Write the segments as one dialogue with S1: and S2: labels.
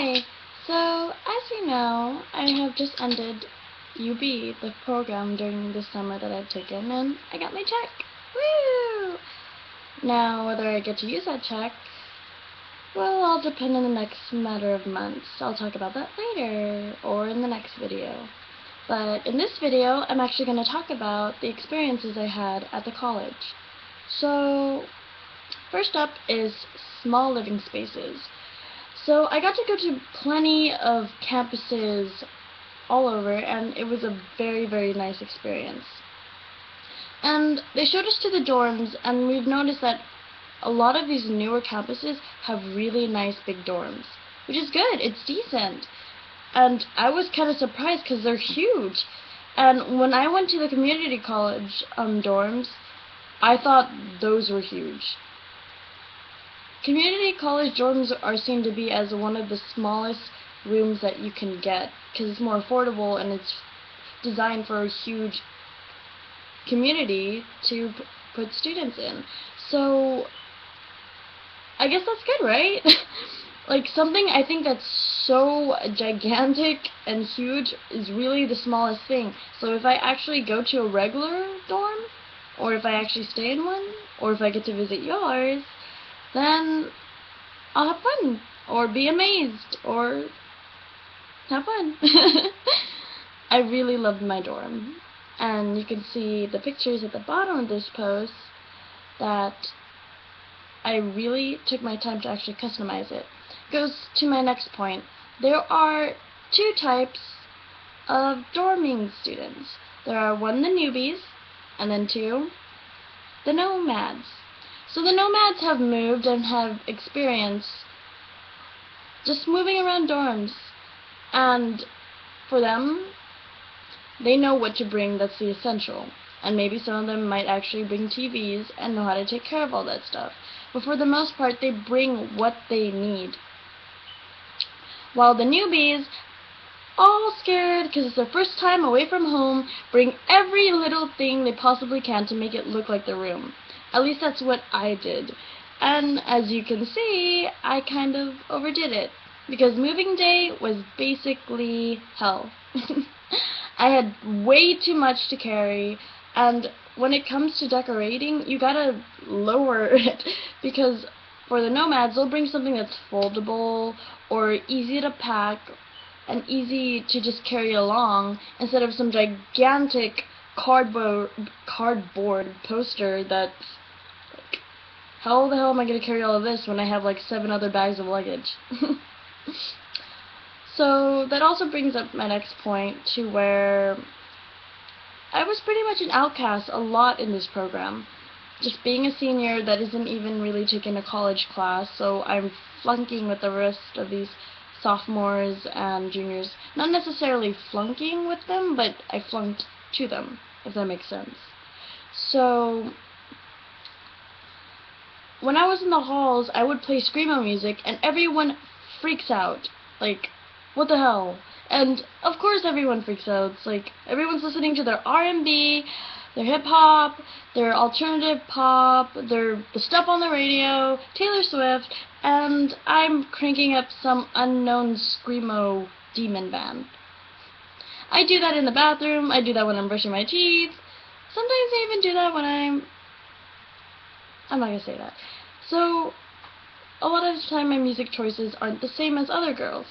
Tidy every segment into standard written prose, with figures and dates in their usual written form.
S1: Hi! So, as you know, I have just ended UB, the program during the summer that I've taken, and I got my check! Woo! Now, whether I get to use that check, will all depend on the next matter of months. I'll talk about that later, or in the next video. But in this video, I'm actually going to talk about the experiences I had at the college. So, first up is small living spaces. So I got to go to plenty of campuses all over, and it was a very, very nice experience. And they showed us to the dorms, and we've noticed that a lot of these newer campuses have really nice big dorms, which is good. It's decent. And I was kind of surprised because they're huge. And when I went to the community college dorms, I thought those were huge. Community college dorms are seen to be as one of the smallest rooms that you can get because it's more affordable and it's designed for a huge community to put students in. So I guess that's good, right? Like, something I think that's so gigantic and huge is really the smallest thing. So if I actually go to a regular dorm, or if I actually stay in one, or if I get to visit yours, then I'll have fun, or be amazed, or have fun. I really loved my dorm, and you can see the pictures at the bottom of this post that I really took my time to actually customize it. Goes to my next point. There are two types of dorming students. There are one, the newbies, and then two, the nomads. So the nomads have moved and have experience just moving around dorms, and for them, they know what to bring that's the essential, and maybe some of them might actually bring TVs and know how to take care of all that stuff, but for the most part, they bring what they need. While the newbies, all scared because it's their first time away from home, bring every little thing they possibly can to make it look like their room. At least that's what I did. And as you can see, I kind of overdid it, because moving day was basically hell. I had way too much to carry, and when it comes to decorating, you gotta lower it, because for the nomads, they'll bring something that's foldable or easy to pack and easy to just carry along, instead of some gigantic cardboard poster that's like, how the hell am I going to carry all of this when I have like 7 other bags of luggage? So that also brings up my next point, to where I was pretty much an outcast a lot in this program. Just being a senior that isn't even really taking a college class, so I'm flunking with the rest of these sophomores and juniors. Not necessarily flunking with them, but I flunked to them, if that makes sense. So when I was in the halls, I would play screamo music, and everyone freaks out. Like, what the hell? And of course everyone freaks out. It's like everyone's listening to their R&B, their hip-hop, their alternative pop, the stuff on the radio, Taylor Swift, and I'm cranking up some unknown screamo demon band. I do that in the bathroom, I do that when I'm brushing my teeth, sometimes I even do that when I'm not gonna say that. So, a lot of the time my music choices aren't the same as other girls.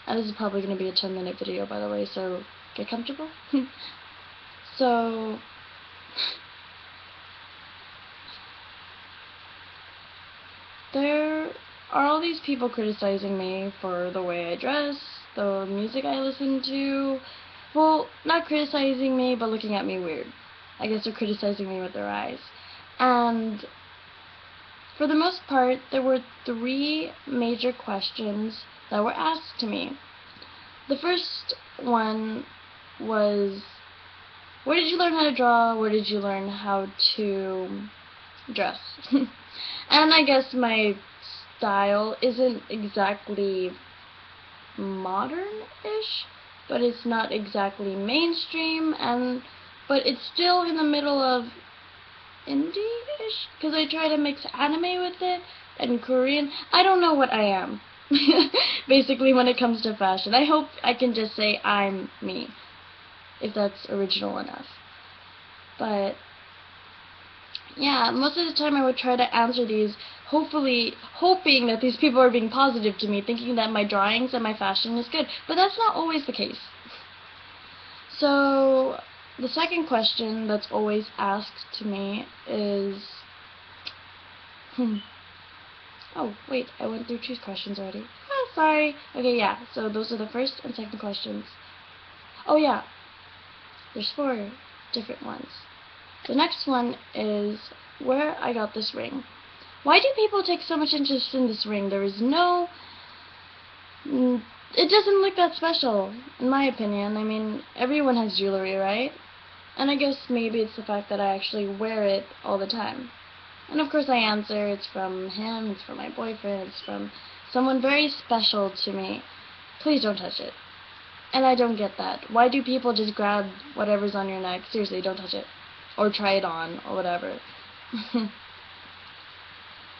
S1: And this is probably going to be a 10-minute video, by the way, so get comfortable. So, there are all these people criticizing me for the way I dress, the music I listen to. Well, not criticizing me, but looking at me weird. I guess they're criticizing me with their eyes. And for the most part, there were 3 major questions that were asked to me. The first one was, where did you learn how to draw? Where did you learn how to dress? And I guess my style isn't exactly modern-ish, but it's not exactly mainstream, but it's still in the middle of indie-ish, because I try to mix anime with it and Korean. I don't know what I am. Basically, when it comes to fashion. I hope I can just say I'm me, if that's original enough. But yeah, most of the time I would try to answer these, hopefully hoping that these people are being positive to me, thinking that my drawings and my fashion is good. But that's not always the case. So the second question that's always asked to me is, oh, wait, I went through 2 questions already. Oh, sorry. Okay, yeah, so those are the first and second questions. Oh, yeah, there's 4 different ones. The next one is where I got this ring. Why do people take so much interest in this ring? There is no... It doesn't look that special, in my opinion. I mean, everyone has jewelry, right? And I guess maybe it's the fact that I actually wear it all the time. And of course I answer, it's from him, it's from my boyfriend, it's from someone very special to me. Please don't touch it. And I don't get that. Why do people just grab whatever's on your neck? Seriously, don't touch it. Or try it on, or whatever.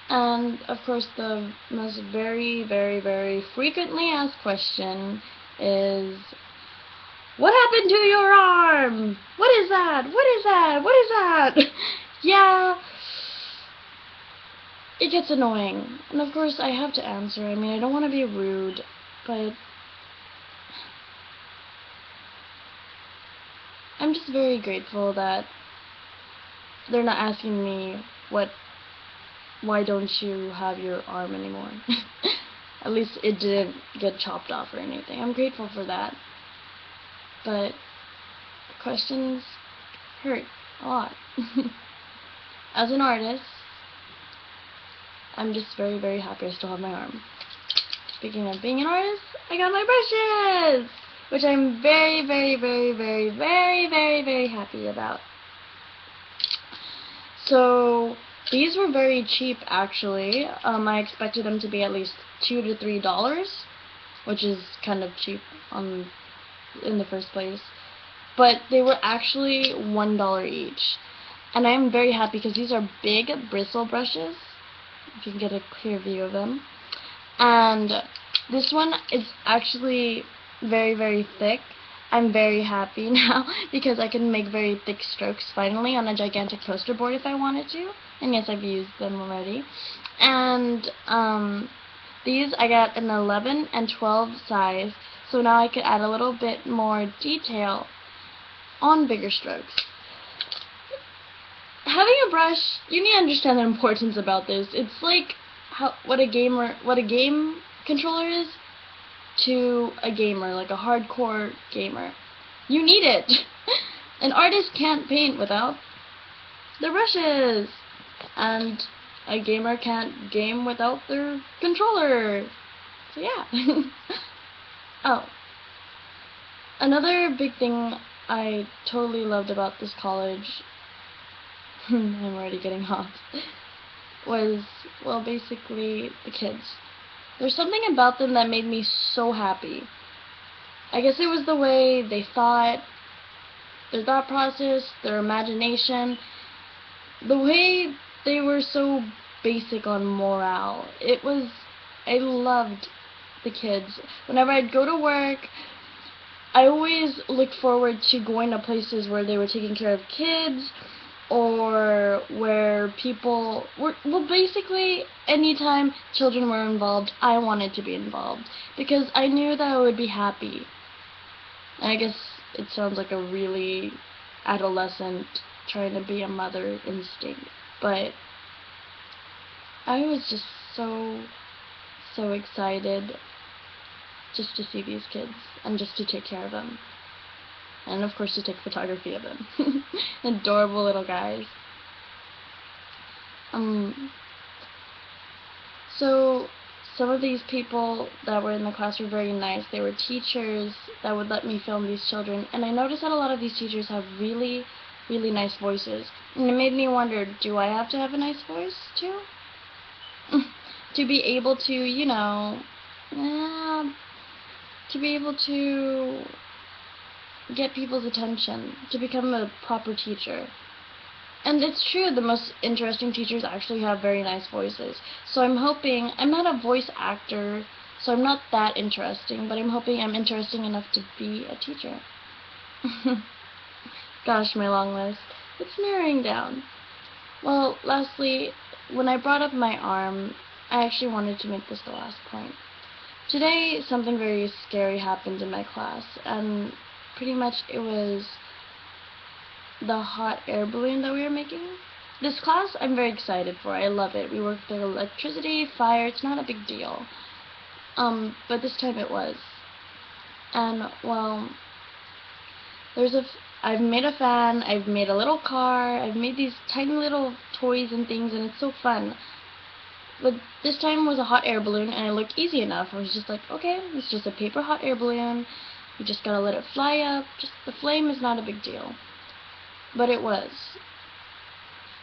S1: And, of course, the most very, very, very frequently asked question is, what happened to your arm? What is that? What is that? What is that? Yeah, it gets annoying. And, of course, I have to answer. I mean, I don't want to be rude, but I'm just very grateful that they're not asking me why don't you have your arm anymore? At least it didn't get chopped off or anything. I'm grateful for that. But questions hurt a lot. As an artist, I'm just very, very happy I still have my arm. Speaking of being an artist, I got my brushes! Which I'm very, very, very, very, very, very, very happy about. So these were very cheap, actually. I expected them to be at least $2 to $3, which is kind of cheap in the first place. But they were actually $1 each. And I am very happy because these are big bristle brushes, if you can get a clear view of them. And this one is actually very, very thick. I'm very happy now because I can make very thick strokes finally on a gigantic poster board if I wanted to. And yes, I've used them already. And these I got an 11 and 12 size, so now I could add a little bit more detail on bigger strokes. Having a brush, you need to understand the importance about this. It's like what a game controller is to a gamer, like a hardcore gamer. You need it. An artist can't paint without their brushes, and a gamer can't game without their controller. So yeah. Oh, another big thing I totally loved about this college, I'm already getting hot, was, well, basically the kids. There's something about them that made me so happy. I guess it was the way they thought, their thought process, their imagination, the way they were so basic on morale. I loved the kids. Whenever I'd go to work, I always looked forward to going to places where they were taking care of kids, or where people were, well, basically anytime children were involved, I wanted to be involved because I knew that I would be happy. And I guess it sounds like a really adolescent trying to be a mother instinct, but I was just so excited just to see these kids and just to take care of them. And of course to take photography of them. Adorable little guys. So some of these people that were in the class were very nice. They were teachers that would let me film these children, and I noticed that a lot of these teachers have really, really nice voices. And it made me wonder, do I have to have a nice voice too? To be able to, to be able to get people's attention, to become a proper teacher. And it's true, the most interesting teachers actually have very nice voices. So I'm hoping, I'm not a voice actor, So I'm not that interesting, but I'm hoping I'm interesting enough to be a teacher. Gosh, my long list. It's narrowing down. Well, lastly, when I brought up my arm, I actually wanted to make this the last point. Today, something very scary happened in my class, and pretty much it was the hot air balloon that we were making. This class I'm very excited for. I love it. We work with electricity, fire, it's not a big deal. But this time it was. And, well, I've made a fan, I've made a little car, I've made these tiny little toys and things, and it's so fun. But this time was a hot air balloon, and it looked easy enough. I was just like, okay, it's just a paper hot air balloon. You just gotta let it fly up. Just the flame is not a big deal. But it was.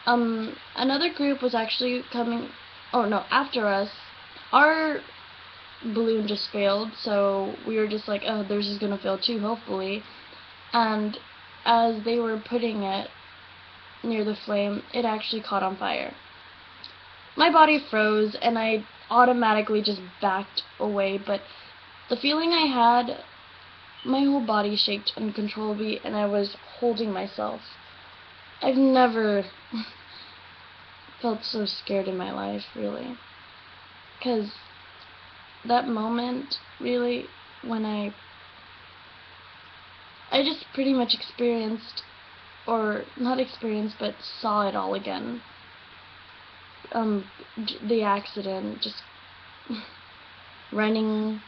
S1: Another group was actually coming. Oh no, after us. Our balloon just failed, so we were just like, oh, theirs is gonna fail too, hopefully. And as they were putting it near the flame, it actually caught on fire. My body froze, and I automatically just backed away, but the feeling I had, my whole body shook uncontrollably, and I was holding myself. I've never felt so scared in my life, really. Because that moment, really, when I just pretty much experienced, or not experienced, but saw it all again. The accident, just running,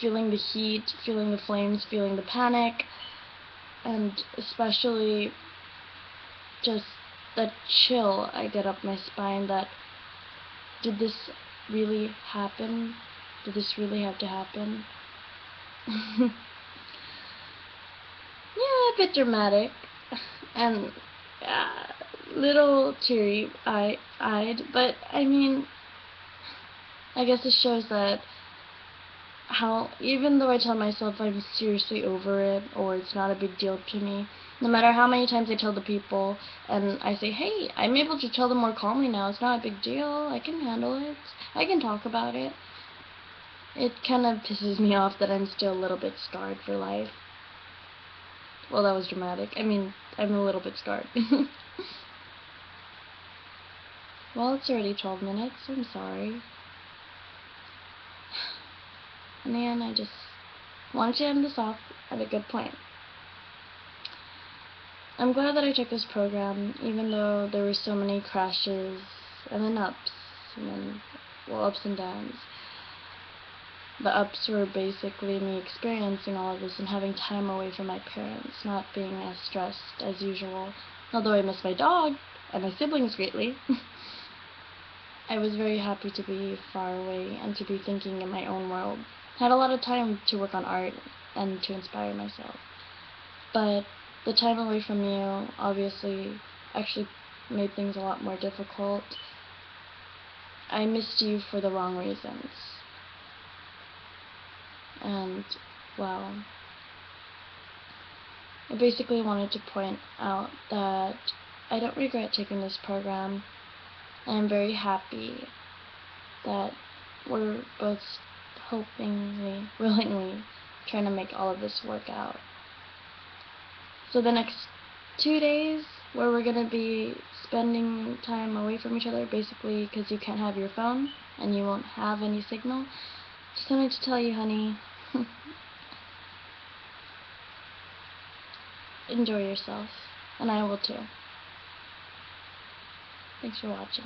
S1: feeling the heat, feeling the flames, feeling the panic, and especially just that chill I get up my spine that, did this really happen? Did this really have to happen? Yeah, a bit dramatic, and little teary-eyed, but I mean, I guess it shows that how, even though I tell myself I'm seriously over it, or it's not a big deal to me, no matter how many times I tell the people, and I say, hey, I'm able to tell them more calmly now, it's not a big deal, I can handle it, I can talk about it, it kind of pisses me off that I'm still a little bit scarred for life. Well, that was dramatic. I mean, I'm a little bit scarred. Well, it's already 12 minutes, I'm sorry. In the end, I just wanted to end this off at a good point. I'm glad that I took this program, even though there were so many crashes, and then ups, and then, well, ups and downs. The ups were basically me experiencing all of this and having time away from my parents, not being as stressed as usual. Although I miss my dog and my siblings greatly, I was very happy to be far away and to be thinking in my own world. I had a lot of time to work on art and to inspire myself. But the time away from you obviously actually made things a lot more difficult. I missed you for the wrong reasons. And, well, I basically wanted to point out that I don't regret taking this program, and I'm very happy that we're both willingly trying to make all of this work out. So the next 2 days, where we're going to be spending time away from each other, basically because you can't have your phone and you won't have any signal, just wanted to tell you, honey, enjoy yourself, and I will too. Thanks for watching.